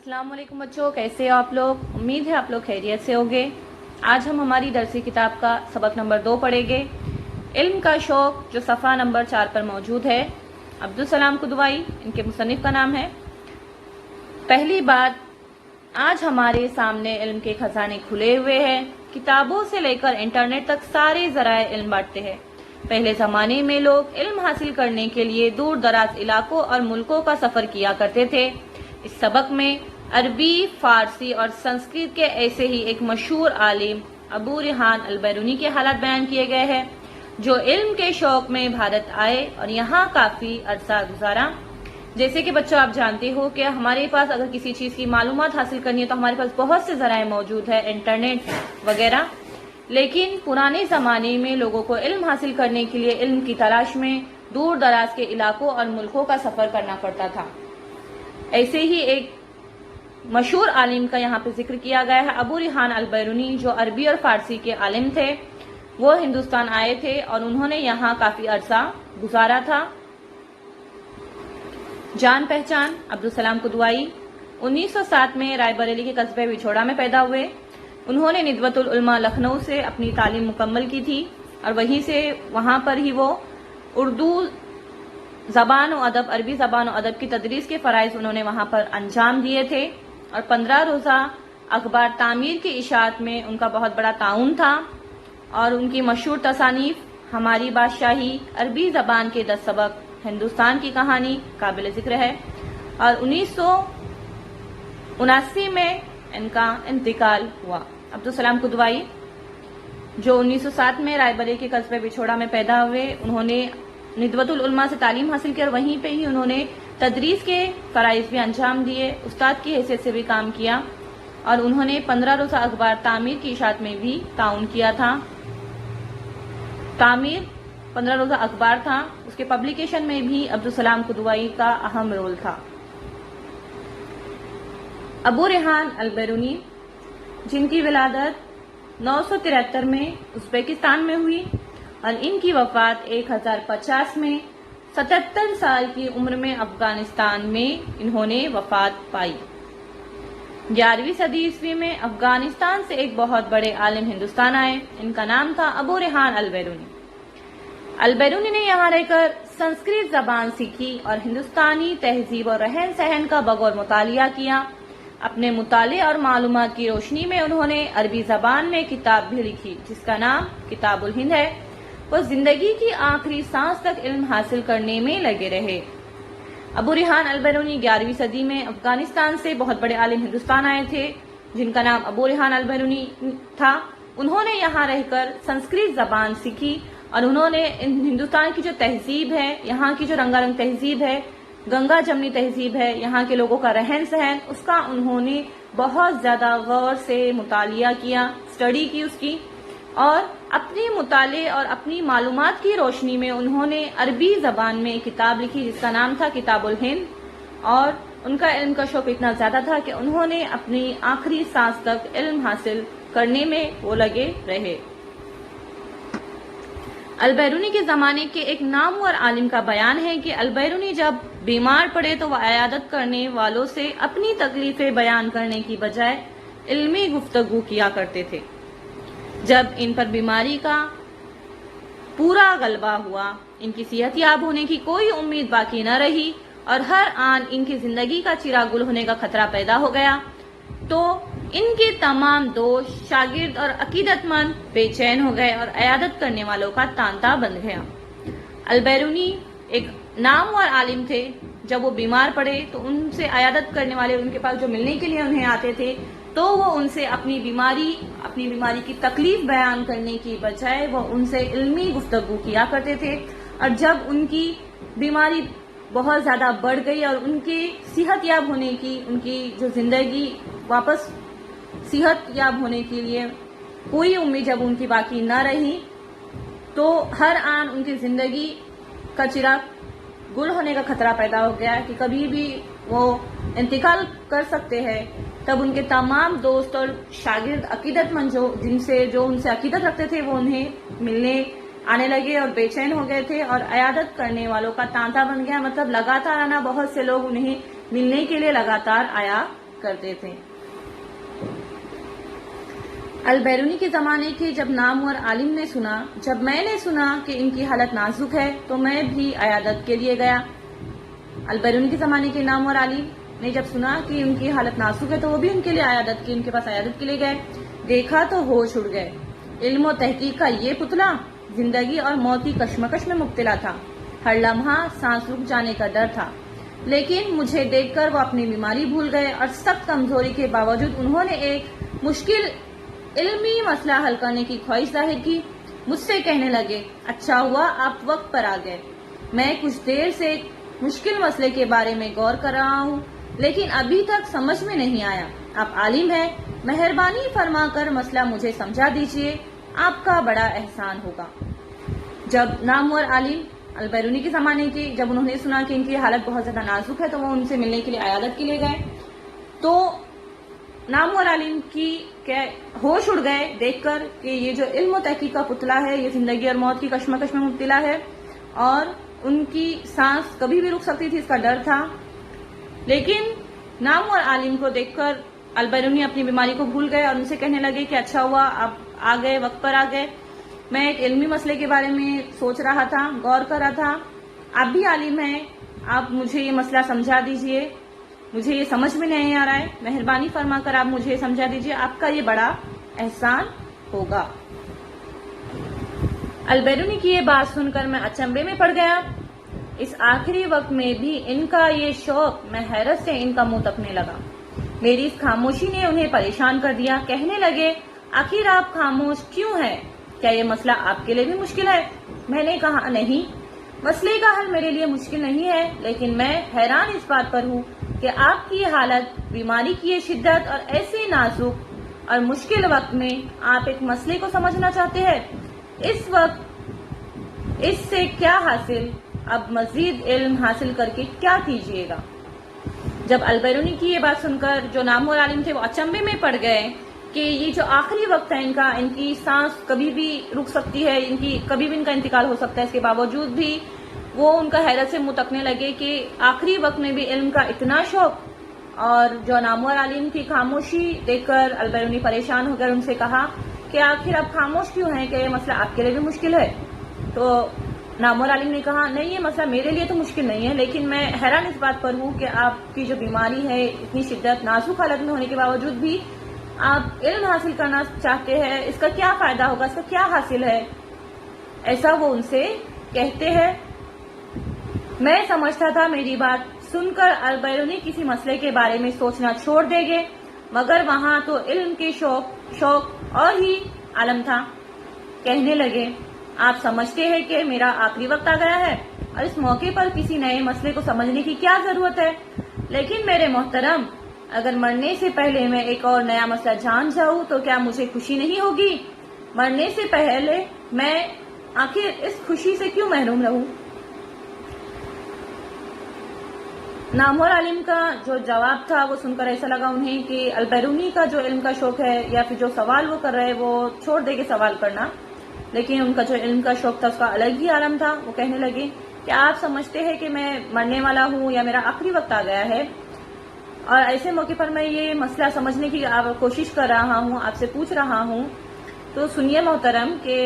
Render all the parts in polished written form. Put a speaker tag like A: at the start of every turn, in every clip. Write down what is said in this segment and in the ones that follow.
A: السلام علیکم بچوں، کیسے ہو آپ لوگ؟ امید ہے آپ لوگ خیریت سے ہوگے۔ آج ہم ہماری درسی کتاب کا سبق نمبر 2 پڑھیں گے، علم کا شوق، جو صفحہ نمبر 4 پر موجود ہے۔ عبدالسلام قدوائی ان کے مصنف کا نام ہے۔ پہلی بات، آج ہمارے سامنے علم کے خزانے کھلے ہوئے ہیں۔ کتابوں سے لے کر انٹرنیٹ تک سارے ذرائع علم بانٹتے ہیں۔ پہلے زمانے میں لوگ علم حاصل کرنے کے لیے دور دراز علاقوں اور ملکوں کا سفر کیا کرتے تھے۔ اس سبق میں عربی، فارسی اور سنسکرت کے ایسے ہی ایک مشہور عالم ابو ریحان البیرونی کے حالات بیان کیے گئے ہیں، جو علم کے شوق میں بھارت آئے اور یہاں کافی عرصہ گزارا۔ جیسے کہ بچوں آپ جانتے ہو کہ ہمارے پاس اگر کسی چیز کی معلومات حاصل کرنی ہے تو ہمارے پاس بہت سے ذرائع موجود ہے، انٹرنیٹ وغیرہ، لیکن پرانے زمانے میں لوگوں کو علم حاصل کرنے کے لیے علم کی تلاش میں دور دراز کے علاقوں اور ملکوں کا سفر کرنا پڑتا تھا۔ ایسے ہی ایک مشہور عالم کا یہاں پہ ذکر کیا گیا ہے، ابو ریحان البیرونی، جو عربی اور فارسی کے عالم تھے۔ وہ ہندوستان آئے تھے اور انہوں نے یہاں کافی عرصہ گزارا تھا۔ جان پہچان، عبدالسلام قدوائی 1907 میں رائے بریلی کے قصبے وچھوڑا میں پیدا ہوئے۔ انہوں نے ندوۃ العلماء لکھنؤ سے اپنی تعلیم مکمل کی تھی اور وہاں پر ہی وہ اردو زبان و ادب، عربی زبان و ادب کی تدریس کے فرائض انہوں نے وہاں پر انجام دیے تھے، اور 15 روزہ اخبار تعمیر کی اشاعت میں ان کا بہت بڑا تعاون تھا، اور ان کی مشہور تصانیف ہماری بادشاہی، عربی زبان کے 10 سبق، ہندوستان کی کہانی قابل ذکر ہے۔ اور 1979 میں ان کا انتقال ہوا۔ عبدالسلام قدوائی جو 1907 میں رائے بریلی کے قصبے وچھوڑا میں پیدا ہوئے، انہوں نے ندوۃ العلماء سے تعلیم حاصل کی اور وہیں پہ ہی انہوں نے تدریس کے فرائض بھی انجام دیے، استاد کی حیثیت سے بھی کام کیا، اور انہوں نے 15 روزہ اخبار تعمیر کی اشاعت میں بھی تعاون کیا تھا۔ تعمیر 15 روزہ اخبار تھا، اس کے پبلیکیشن میں بھی عبدالسلام قدوائی کا اہم رول تھا۔ ابو ریحان البیرونی، جن کی ولادت 973 میں ازبیکستان میں ہوئی اور ان کی وفات 1050 میں 77 سال کی عمر میں افغانستان میں انہوں نے وفات پائی۔ 11ویں صدی عیسوی میں افغانستان سے ایک بہت بڑے عالم ہندوستان آئے، ان کا نام تھا ابو ریحان البیرونی۔ البیرونی نے یہاں رہ کر سنسکرت زبان سیکھی اور ہندوستانی تہذیب اور رہن سہن کا بغور مطالعہ کیا۔ اپنے مطالعے اور معلومات کی روشنی میں انہوں نے عربی زبان میں کتاب بھی لکھی جس کا نام کتاب الہند ہے۔ وہ زندگی کی آخری سانس تک علم حاصل کرنے میں لگے رہے۔ ابو ریحان البیرونی 11ویں صدی میں افغانستان سے بہت بڑے عالم ہندوستان آئے تھے، جن کا نام ابو ریحان البیرونی تھا۔ انہوں نے یہاں رہ کر سنسکرت زبان سیکھی اور انہوں نے ہندوستان کی جو تہذیب ہے، یہاں کی جو رنگا رنگ تہذیب ہے، گنگا جمنی تہذیب ہے، یہاں کے لوگوں کا رہن سہن، اس کا انہوں نے بہت زیادہ غور سے مطالعہ کیا، اسٹڈی کی اس کی، اور اپنے مطالعے اور اپنی معلومات کی روشنی میں انہوں نے عربی زبان میں ایک کتاب لکھی جس کا نام تھا کتاب الہند۔ اور ان کا علم کا شوق اتنا زیادہ تھا کہ انہوں نے اپنی آخری سانس تک علم حاصل کرنے میں وہ لگے رہے۔ البیرونی کے زمانے کے ایک نامور عالم کا بیان ہے کہ البیرونی جب بیمار پڑے تو وہ عیادت کرنے والوں سے اپنی تکلیفیں بیان کرنے کی بجائے علمی گفتگو کیا کرتے تھے۔ جب ان پر بیماری کا پورا غلبہ ہوا، ان کی صحت یاب ہونے کی کوئی امید باقی نہ رہی اور ہر آن ان کی زندگی کا چراغ گل ہونے کا خطرہ پیدا ہو گیا، تو ان کے تمام دوست، شاگرد اور عقیدت مند بے چین ہو گئے اور عیادت کرنے والوں کا تانتا بن گیا۔ البیرونی ایک نامور عالم تھے، جب وہ بیمار پڑے تو ان سے عیادت کرنے والے ان کے پاس جو ملنے کے لیے انہیں آتے تھے تو وہ ان سے اپنی بیماری کی تکلیف بیان کرنے کی بجائے وہ ان سے علمی گفتگو کیا کرتے تھے، اور جب ان کی بیماری بہت زیادہ بڑھ گئی اور ان کی صحت یاب ہونے کی، ان کی جو زندگی واپس صحت یاب ہونے کے لیے کوئی امید جب ان کی باقی نہ رہی، تو ہر آن ان کی زندگی کا چراغ گل ہونے کا خطرہ پیدا ہو گیا کہ کبھی بھی وہ انتقال کر سکتے ہیں۔ تب ان کے تمام دوست اور شاگرد عقیدت مند جو ان سے عقیدت رکھتے تھے وہ انہیں ملنے آنے لگے اور بے چین ہو گئے تھے، اور عیادت کرنے والوں کا تانتا بن گیا، مطلب لگاتار آنا، بہت سے لوگ انہیں ملنے کے لیے لگاتار آیا کرتے تھے۔ البیرونی کے زمانے کے جب نامور عالم نے سنا، جب میں نے سنا کہ ان کی حالت نازک ہے تو میں بھی عیادت کے لیے گیا۔ البیرونی کے زمانے کے نامور عالم نے جب سنا کہ ان کی حالت نازک ہے تو وہ بھی ان کے لیے ان کے پاس عیادت کے لیے گئے۔ دیکھا تو ہوش اڑ گئے۔ علم و تحقیق کا یہ پتلا زندگی اور موت کی کشمکش میں مبتلا تھا۔ ہر لمحہ سانس رک جانے کا ڈر تھا، لیکن مجھے دیکھ کر وہ اپنی بیماری بھول گئے اور سخت کمزوری کے باوجود انہوں نے ایک مشکل علمی مسئلہ حل کرنے کی خواہش ظاہر کی۔ مجھ سے کہنے لگے، اچھا ہوا آپ وقت پر آ گئے۔ میں کچھ دیر سے مشکل مسئلے کے بارے میں غور کر رہا ہوں، لیکن ابھی تک سمجھ میں نہیں آیا۔ آپ عالم ہیں، مہربانی فرما کر مسئلہ مجھے سمجھا دیجیے، آپ کا بڑا احسان ہوگا۔ جب نامور عالم البیرونی کے زمانے کے جب انہوں نے سنا کہ ان کی حالت بہت زیادہ نازک ہے تو وہ ان سے ملنے کے لیے عیادت کے لیے گئے، تو نامور عالم کی ہوش اڑ گئے دیکھ کر کہ یہ جو علم و تحقیق کا پتلا ہے یہ زندگی اور موت کی کشمکش میں مبتلا ہے اور ان کی سانس کبھی بھی رک سکتی تھی، اس کا ڈر تھا۔ لیکن نامور عالم کو دیکھ کر البیرونی اپنی بیماری کو بھول گئے اور ان سے کہنے لگے کہ اچھا ہوا آپ آ گئے، وقت پر آ گئے۔ میں ایک علمی مسئلے کے بارے میں سوچ رہا تھا، غور کر رہا تھا۔ آپ بھی عالم ہیں، آپ مجھے یہ مسئلہ سمجھا دیجئے، مجھے یہ سمجھ میں نہیں آ رہا ہے، مہربانی فرما کر آپ مجھے سمجھا دیجئے، آپ کا یہ بڑا احسان ہوگا۔ البیرونی کی یہ بات سن کر میں اچنبے میں پڑ گیا۔ اس آخری وقت میں بھی ان کا یہ شوق، میں حیرت سے ان کا منہ تکنے لگا۔ میری اس خاموشی نے انہیں پریشان کر دیا۔ کہنے لگے، آخر آپ خاموش کیوں ہیں؟ کیا یہ مسئلہ آپ کے لیے بھی مشکل ہے؟ میں نے کہا، نہیں، مسئلے کا حل میرے لیے مشکل نہیں ہے، لیکن میں حیران اس بات پر ہوں کہ آپ کی حالت، بیماری کی یہ شدت اور ایسے نازک اور مشکل وقت میں آپ ایک مسئلے کو سمجھنا چاہتے ہیں۔ اس وقت اس سے کیا حاصل؟ اب مزید علم حاصل کر کے کیا کیجیے گا؟ جب البیرونی کی یہ بات سن کر جو نامور عالم تھے وہ اچنبے میں پڑ گئے کہ یہ جو آخری وقت ہے ان کی سانس کبھی بھی رک سکتی ہے، کبھی بھی ان کا انتقال ہو سکتا ہے، اس کے باوجود بھی وہ ان کا حیرت سے منہ تکنے لگے کہ آخری وقت میں بھی علم کا اتنا شوق۔ اور جو نامور عالم کی خاموشی دیکھ کر البیرونی پریشان ہو کر ان سے کہا کہ آخر آپ خاموش کیوں ہیں؟ کہ یہ مسئلہ آپ کے لیے بھی مشکل ہے؟ تو نامور عالم نے کہا، نہیں، یہ مسئلہ میرے لیے تو مشکل نہیں ہے، لیکن میں حیران اس بات پر ہوں کہ آپ کی جو بیماری ہے اتنی شدت، نازک حالت میں ہونے کے باوجود بھی آپ علم حاصل کرنا چاہتے ہیں، اس کا کیا فائدہ ہوگا، اس کا کیا حاصل ہے؟ ایسا وہ ان سے کہتے ہیں۔ میں سمجھتا تھا میری بات سن کر البیرونی کسی مسئلے کے بارے میں سوچنا چھوڑ دیں گے، مگر وہاں تو علم کے شوق اور ہی عالم تھا۔ کہنے لگے، آپ سمجھتے ہیں کہ میرا آخری وقت آ گیا ہے اور اس موقع پر کسی نئے مسئلے کو سمجھنے کی کیا ضرورت ہے؟ لیکن میرے محترم، اگر مرنے سے پہلے میں ایک اور نیا مسئلہ جان جاؤں تو کیا مجھے خوشی نہیں ہوگی؟ مرنے سے پہلے میں آخر اس خوشی سے کیوں محروم رہوں؟ نامور عالم کا جو جواب تھا وہ سن کر ایسا لگا انہیں کہ البیرونی کا جو علم کا شوق ہے یا پھر جو سوال وہ کر رہے وہ چھوڑ دے گے سوال کرنا، لیکن ان کا جو علم کا شوق تھا اس کا الگ ہی عالم تھا۔ وہ کہنے لگے کہ آپ سمجھتے ہیں کہ میں مرنے والا ہوں یا میرا آخری وقت آ گیا ہے، اور ایسے موقع پر میں یہ مسئلہ سمجھنے کی کوشش کر رہا ہوں، آپ سے پوچھ رہا ہوں۔ تو سنیے محترم کہ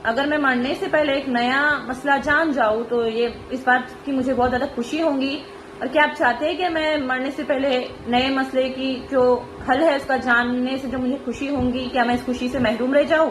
A: اگر میں مرنے سے پہلے ایک نیا مسئلہ جان جاؤں تو یہ اس بات کی مجھے بہت زیادہ خوشی ہوگی، اور کیا آپ چاہتے ہیں کہ میں مرنے سے پہلے نئے مسئلے کی جو حل ہے اس کا جاننے سے جو مجھے خوشی ہوگی، کیا میں اس خوشی سے محروم رہ جاؤں؟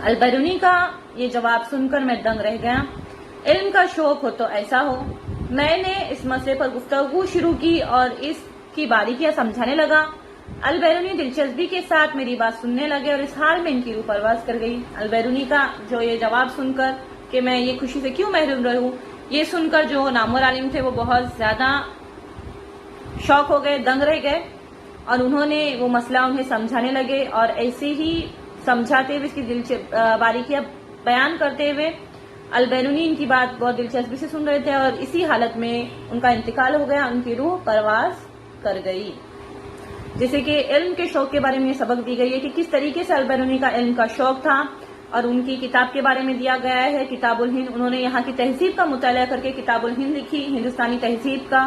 A: البیرونی کا یہ جواب سن کر میں دنگ رہ گیا۔ علم کا شوق ہو تو ایسا ہو۔ میں نے اس مسئلے پر گفتگو شروع کی اور اس کی باریکیاں سمجھانے لگا۔ البیرونی دلچسپی کے ساتھ میری بات سننے لگے اور اس حال میں ان کی روح پرواز کر گئی۔ البیرونی کا جو یہ جواب سن کر کہ میں یہ خوشی سے کیوں محروم رہوں، یہ سن کر جو نامور عالم تھے وہ بہت زیادہ شوق ہو گئے، دنگ رہ گئے، اور انہوں نے وہ مسئلہ انہیں سمجھانے لگے، اور ایسے ہی سمجھاتے ہوئے اس کی باریکیاں بیان کرتے ہوئے البیرونی ان کی بات بہت دلچسپی سے سن رہے تھے، اور اسی حالت میں ان کا انتقال ہو گیا، ان کی روح پرواز کر گئی۔ جیسے کہ علم کے شوق کے بارے میں یہ سبق دی گئی ہے کہ کس طریقے سے البیرونی کا علم کا شوق تھا، اور ان کی کتاب کے بارے میں دیا گیا ہے کتاب الہند۔ انہوں نے یہاں کی تہذیب کا مطالعہ کر کے کتاب الہند لکھی، ہندوستانی تہذیب کا